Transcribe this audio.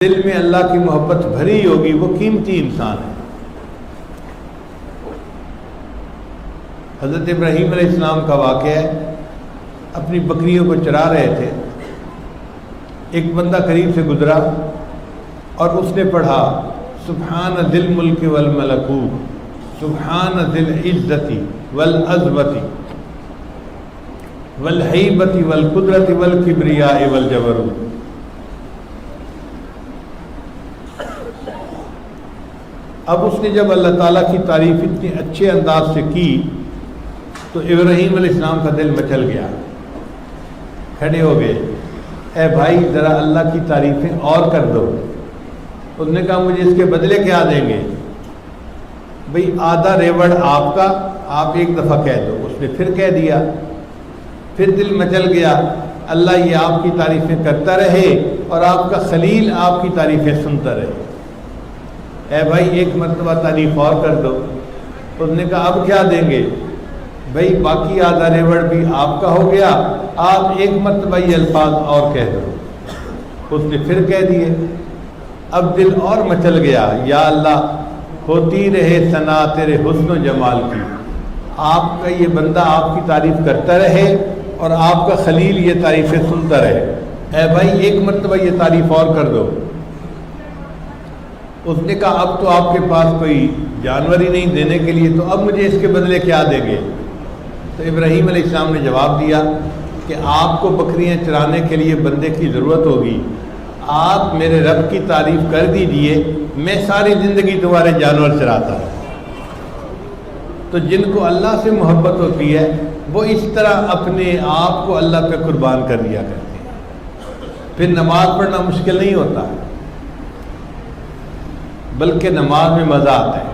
دل میں اللہ کی محبت بھری ہوگی وہ قیمتی انسان ہے۔ حضرت ابراہیم علیہ السلام کا واقعہ ہے، اپنی بکریوں کو چرا رہے تھے، ایک بندہ قریب سے گزرا اور اس نے پڑھا سبحان ذی الملک والملکوت سبحان ذی العزت والعظمت والہیبت والقدرت والکبریاء والجبروت۔ اب اس نے جب اللہ تعالیٰ کی تعریف اتنے اچھے انداز سے کی تو ابراہیم علیہ السلام کا دل مچل گیا، کھڑے ہو گئے، اے بھائی ذرا اللہ کی تعریفیں اور کر دو۔ اس نے کہا مجھے اس کے بدلے کیا دیں گے؟ بھئی آدھا ریوڑ آپ کا، آپ ایک دفعہ کہہ دو۔ اس نے پھر کہہ دیا، پھر دل مچل گیا، اللہ یہ آپ کی تعریفیں کرتا رہے اور آپ کا خلیل آپ کی تعریفیں سنتا رہے۔ اے بھائی ایک مرتبہ تعریف اور کر دو۔ اس نے کہا اب کیا دیں گے؟ بھئی باقی آدھا ریوڑ بھی آپ کا ہو گیا، آپ ایک مرتبہ یہ الفاظ اور کہہ دو۔ اس نے پھر کہہ دیے، اب دل اور مچل گیا، یا اللہ ہوتی رہے ثنا تیرے حسن و جمال کی، آپ کا یہ بندہ آپ کی تعریف کرتا رہے اور آپ کا خلیل یہ تعریفیں سنتا رہے۔ اے بھائی ایک مرتبہ یہ تعریف اور کر دو۔ اس نے کہا اب تو آپ کے پاس کوئی جانور ہی نہیں دینے کے لیے، تو اب مجھے اس کے بدلے کیا دیں گے؟ تو ابراہیم علیہ السلام نے جواب دیا کہ آپ کو بکریاں چرانے کے لیے بندے کی ضرورت ہوگی، آپ میرے رب کی تعریف کر دیجئے، میں ساری زندگی تمہارے جانور چراتا ہوں۔ تو جن کو اللہ سے محبت ہوتی ہے وہ اس طرح اپنے آپ کو اللہ پہ قربان کر دیا کرتے ہیں، پھر نماز پڑھنا مشکل نہیں ہوتا، بلکہ نماز میں مزہ آتا ہے۔